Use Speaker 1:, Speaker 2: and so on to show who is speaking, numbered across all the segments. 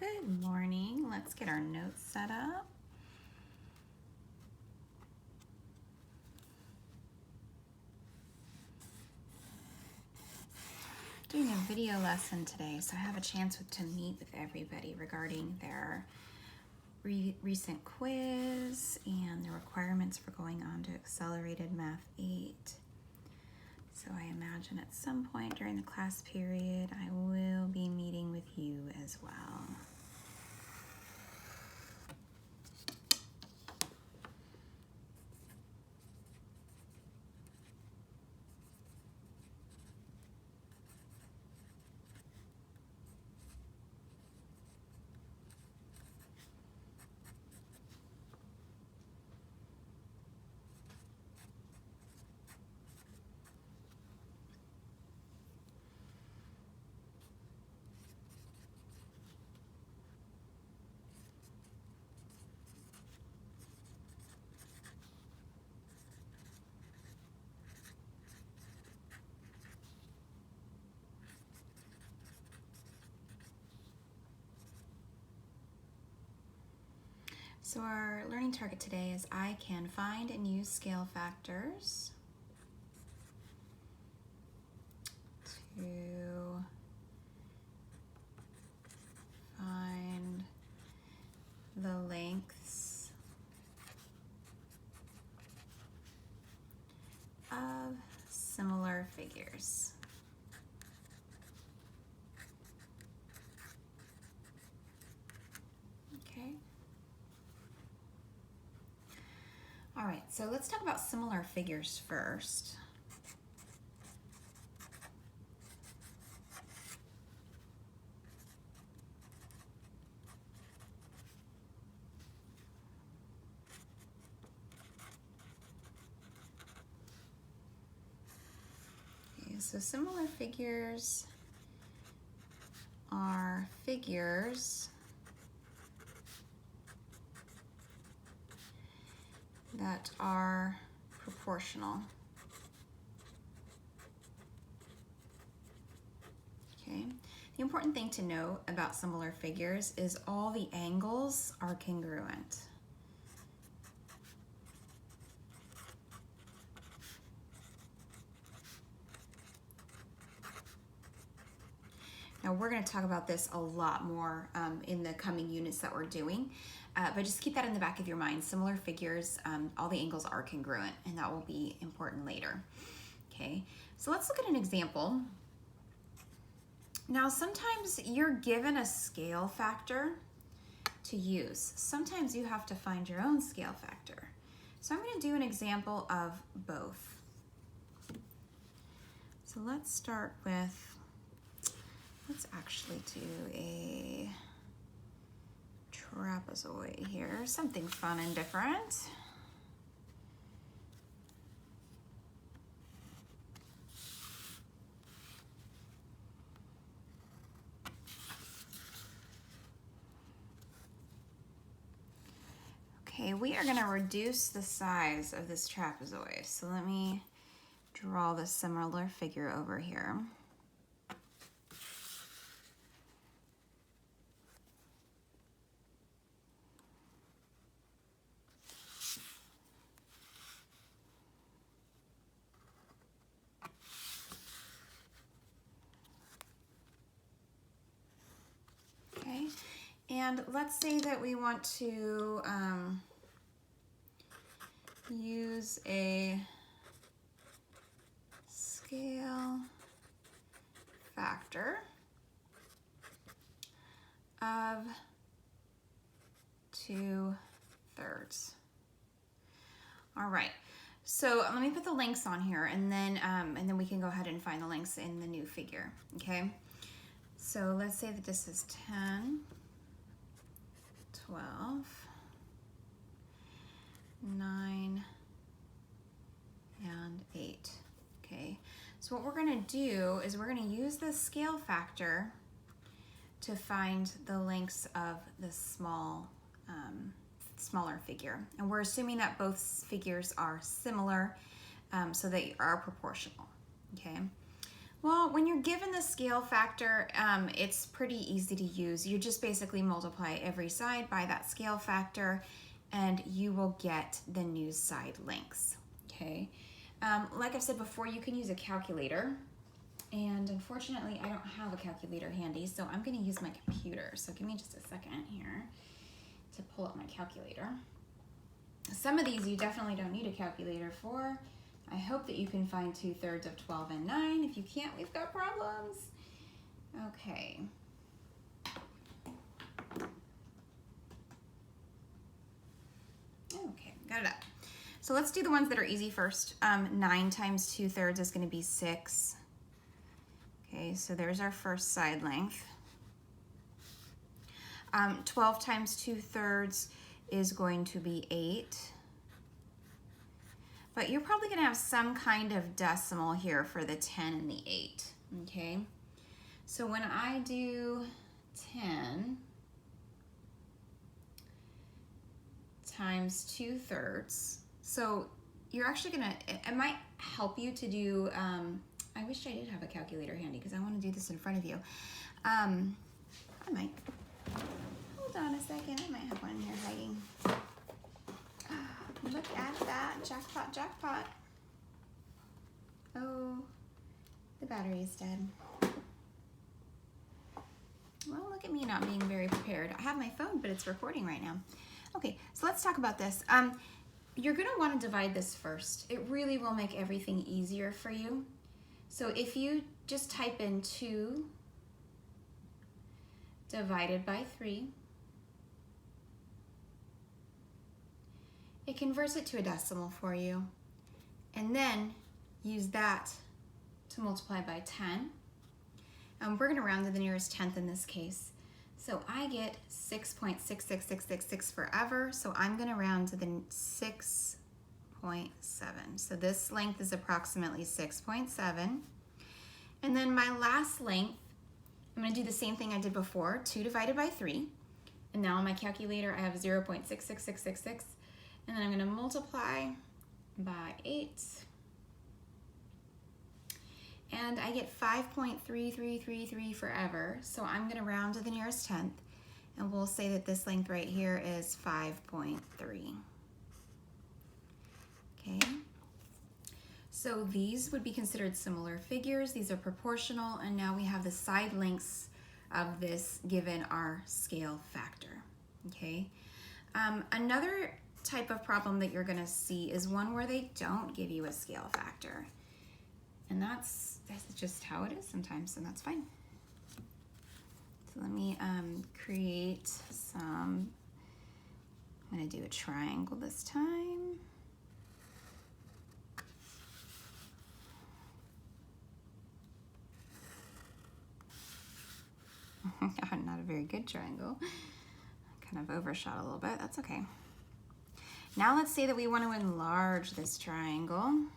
Speaker 1: Good morning. Let's get our notes set up. Doing a video lesson today, so I have a chance to meet with everybody regarding their recent quiz and the requirements for going on to Accelerated Math 8. So I imagine at some point during the class period, I will be meeting with you as well. So our learning target today is I can find and use scale factors to find the lengths of similar figures. Okay. All right, so let's talk about similar figures first. Okay, so similar figures are figures that are proportional. Okay. The important thing to know about similar figures is all the angles are congruent. Now we're going to talk about this a lot more in the coming units that we're doing, but just keep that in the back of your mind. Similar figures, all the angles are congruent, and that will be important later. Okay, so let's look at an example. Now sometimes you're given a scale factor to use. Sometimes you have to find your own scale factor. So I'm going to do an example of both. So let's start with, let's actually do a trapezoid here, something fun and different. Okay, we are going to reduce the size of this trapezoid. So let me draw the similar figure over here. Okay, and let's say that we want to use a scale factor of 2/3. All right, so let me put the lengths on here, and then we can go ahead and find the lengths in the new figure. Okay, so let's say that this is 10, 12, 9, and 8. Okay, so what we're going to do is we're going to use the scale factor to find the lengths of the smaller figure. And we're assuming that both figures are similar, so they are proportional. Okay, Well, when you're given the scale factor, it's pretty easy to use. You just basically multiply every side by that scale factor and you will get the new side lengths, okay? Like I've said before, you can use a calculator, and unfortunately I don't have a calculator handy, so I'm gonna use my computer. So give me just a second here to pull up my calculator. Some of these you definitely don't need a calculator for. I hope that you can find 2/3 of 12 and 9. If you can't, we've got problems. Okay. Okay, got it up. So let's do the ones that are easy first. 9 times 2/3 is going to be 6. Okay, so there's our first side length. 12 times 2/3 is going to be 8. But you're probably going to have some kind of decimal here for the 10 and the 8, okay? So when I do 10 times 2/3, so you're actually going to, it might help you to do, I wish I did have a calculator handy because I want to do this in front of you. I might. Hold on a second, I might have one here hiding. Look at that, jackpot, jackpot. Oh, the battery's dead. Well, look at me not being very prepared. I have my phone, but it's recording right now. Okay, so let's talk about this. You're gonna wanna divide this first. It really will make everything easier for you. So if you just type in 2 divided by 3, it converts it to a decimal for you, and then use that to multiply by 10. We're going to round to the nearest tenth in this case. So I get 6.66666 forever, so I'm going to round to the 6.7. So this length is approximately 6.7. And then my last length, I'm going to do the same thing I did before, 2 divided by 3. And now on my calculator I have 0.66666. And then I'm going to multiply by 8. And I get 5.3333 forever. So I'm going to round to the nearest tenth. And we'll say that this length right here is 5.3. Okay. So these would be considered similar figures. These are proportional. And now we have the side lengths of this given our scale factor. Okay. Another type of problem that you're going to see is one where they don't give you a scale factor, and that's just how it is sometimes, and that's fine. So let me create some. I'm going to do a triangle this time. Not a very good triangle. Kind of overshot a little bit. That's okay. Now let's say that we want to enlarge this triangle.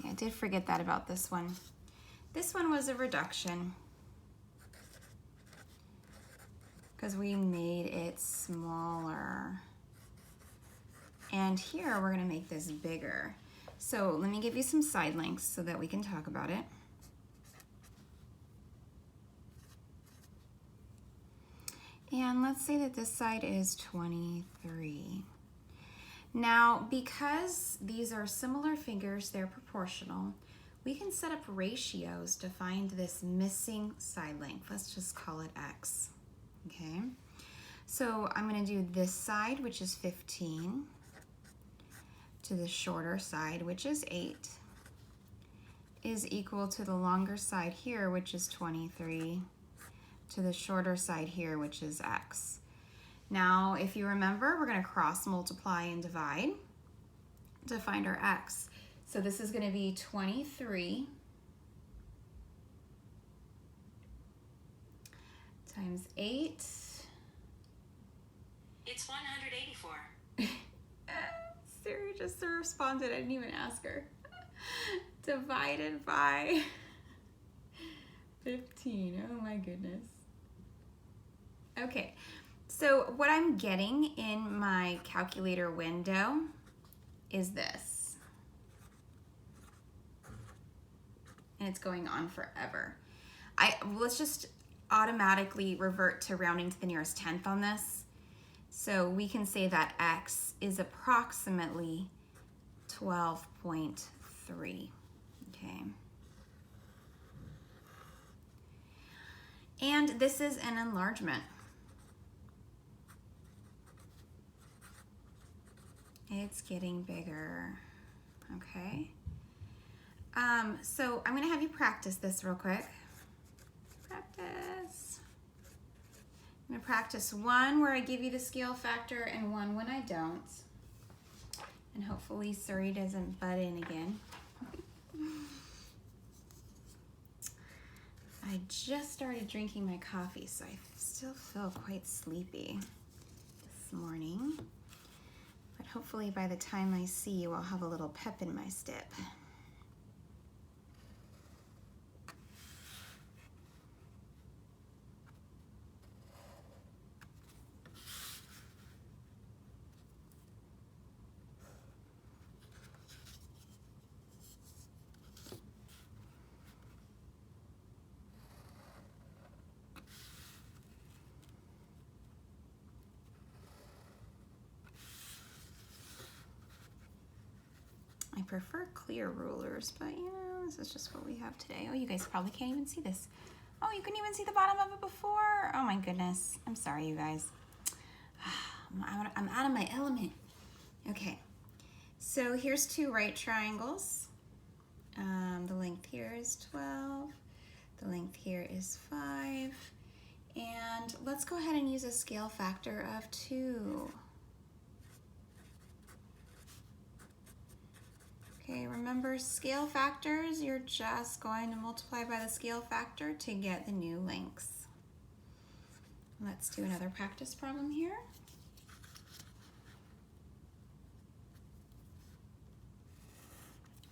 Speaker 1: Okay, I did forget that about this one. This one was a reduction because we made it smaller. And here we're going to make this bigger. So let me give you some side lengths so that we can talk about it. And let's say that this side is 23. Now, because these are similar figures, they're proportional, we can set up ratios to find this missing side length. Let's just call it X, okay? So I'm going to do this side, which is 15, to the shorter side, which is 8, is equal to the longer side here, which is 23, to the shorter side here, which is X. Now, if you remember, we're going to cross multiply and divide to find our X. So this is going to be 23 times 8.
Speaker 2: It's 184.
Speaker 1: Siri just responded. I didn't even ask her. divided by 15. Oh my goodness. Okay, so what I'm getting in my calculator window is this. And it's going on forever. Let's just automatically revert to rounding to the nearest tenth on this. So we can say that x is approximately 12.3. Okay. And this is an enlargement. It's getting bigger. Okay. So I'm going to have you practice this real quick. Practice. I'm going to practice one where I give you the scale factor and one when I don't. And hopefully Surrey doesn't butt in again. I just started drinking my coffee, so I still feel quite sleepy this morning. But hopefully by the time I see you, I'll have a little pep in my step. I prefer clear rulers, but you know, this is just what we have today. Oh, you guys probably can't even see this. Oh, you couldn't even see the bottom of it before? Oh my goodness. I'm sorry, you guys. I'm out of my element. Okay, so here's two right triangles. The length here is 12. The length here is 5. And let's go ahead and use a scale factor of 2. Okay, remember scale factors, you're just going to multiply by the scale factor to get the new lengths. Let's do another practice problem here.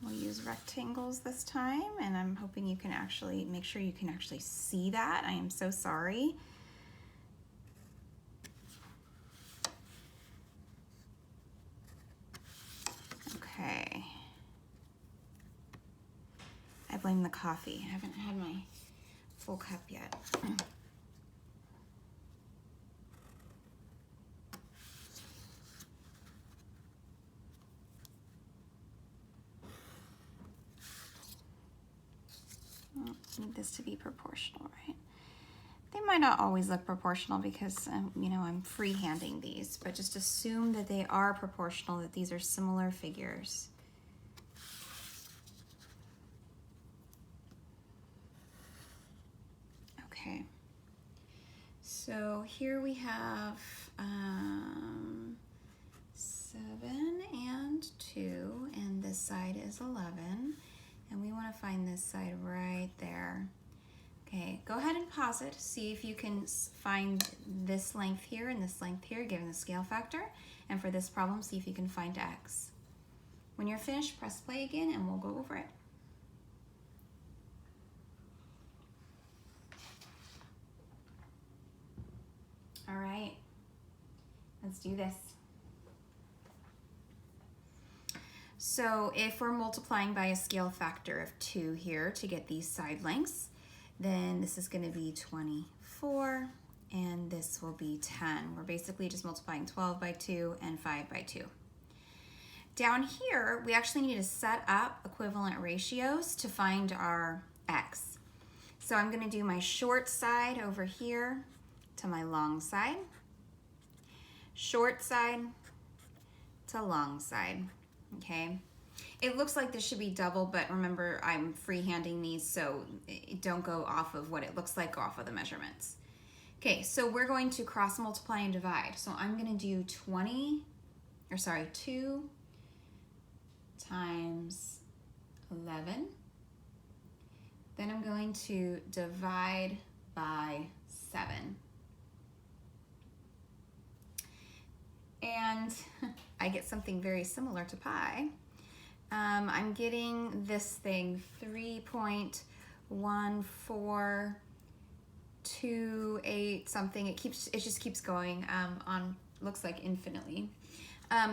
Speaker 1: We'll use rectangles this time, and I'm hoping you can actually make sure you can actually see that. I am so sorry. Okay. I blame the coffee. I haven't had my full cup yet. Need this to be proportional, right? They might not always look proportional because, you know, I'm freehanding these, but just assume that they are proportional, that these are similar figures. Okay, so here we have 7 and 2, and this side is 11. And we want to find this side right there. Okay, go ahead and pause it. See if you can find this length here and this length here, given the scale factor. And for this problem, see if you can find x. When you're finished, press play again and we'll go over it. All right, let's do this. So if we're multiplying by a scale factor of 2 here to get these side lengths, then this is going to be 24 and this will be 10. We're basically just multiplying 12 by 2 and 5 by 2. Down here, we actually need to set up equivalent ratios to find our x. So I'm going to do my short side over here to my long side, short side to long side. Okay, it looks like this should be double, but remember I'm freehanding these, so don't go off of what it looks like, go off of the measurements. Okay, so we're going to cross multiply and divide. So I'm going to do 2 times 11. Then I'm going to divide by 7. And I get something very similar to pi, I'm getting this thing 3.1428 something. It just keeps going on, looks like infinitely.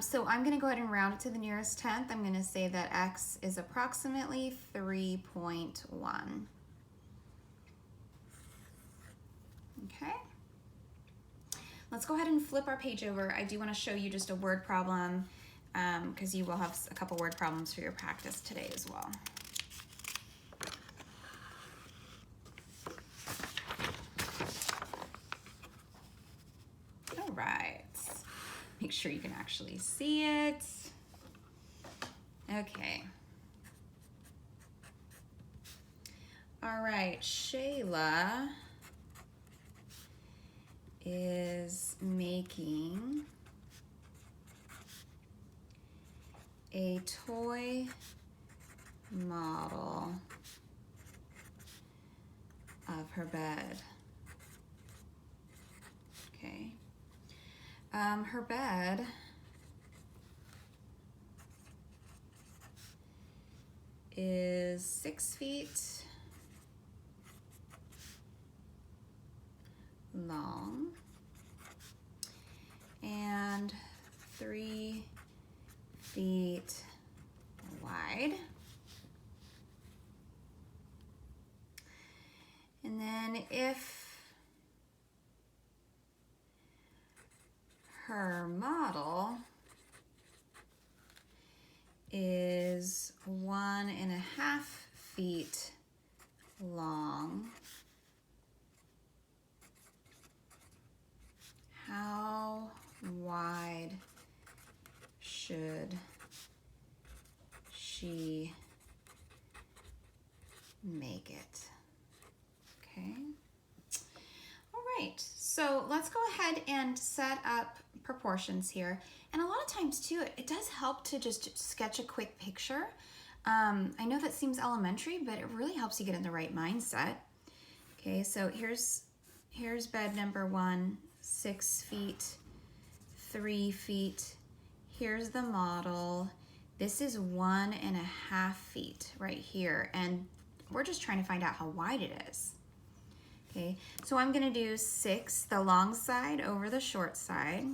Speaker 1: So I'm going to go ahead and round it to the nearest tenth. I'm going to say that x is approximately 3.1. Okay. Let's go ahead and flip our page over. I do want to show you just a word problem because you will have a couple word problems for your practice today as well. All right. Make sure you can actually see it. Okay. All right, Shayla is making a toy model of her bed. Okay. Her bed is 6 feet long and 3 feet wide. And then if her model is 1.5 feet long, how wide should she make it? Okay. All right, so let's go ahead and set up proportions here. And a lot of times too, it does help to just sketch a quick picture. I know that seems elementary, but it really helps you get in the right mindset. Okay, so here's bed number 1, 6 feet, 3 feet. Here's the model. This is 1.5 feet right here. And we're just trying to find out how wide it is. Okay, so I'm gonna do 6, the long side over the short side.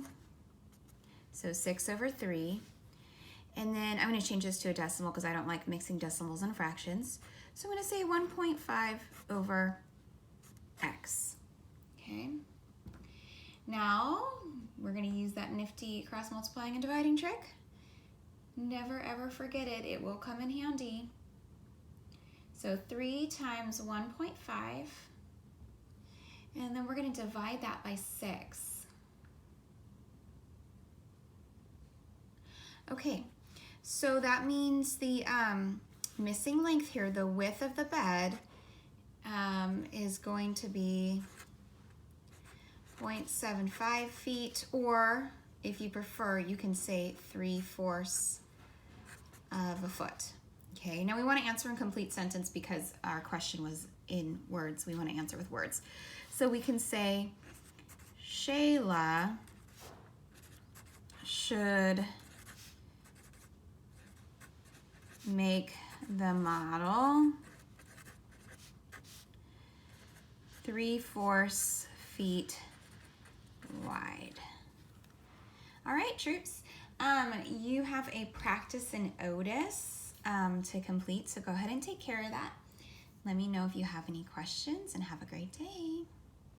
Speaker 1: So 6 over 3. And then I'm gonna change this to a decimal because I don't like mixing decimals and fractions. So I'm gonna say 1.5 over x, okay? Now, we're gonna use that nifty cross multiplying and dividing trick. Never ever forget it, it will come in handy. So 3 times 1.5, and then we're gonna divide that by 6. Okay, so that means the missing length here, the width of the bed, is going to be 0.75 feet, or if you prefer, you can say 3/4 of a foot. Okay, now we want to answer in complete sentence because our question was in words. We want to answer with words. So we can say, Shayla should make the model 3/4 feet wide. All right, troops. You have a practice in Otis to complete, so go ahead and take care of that. Let me know if you have any questions, and have a great day.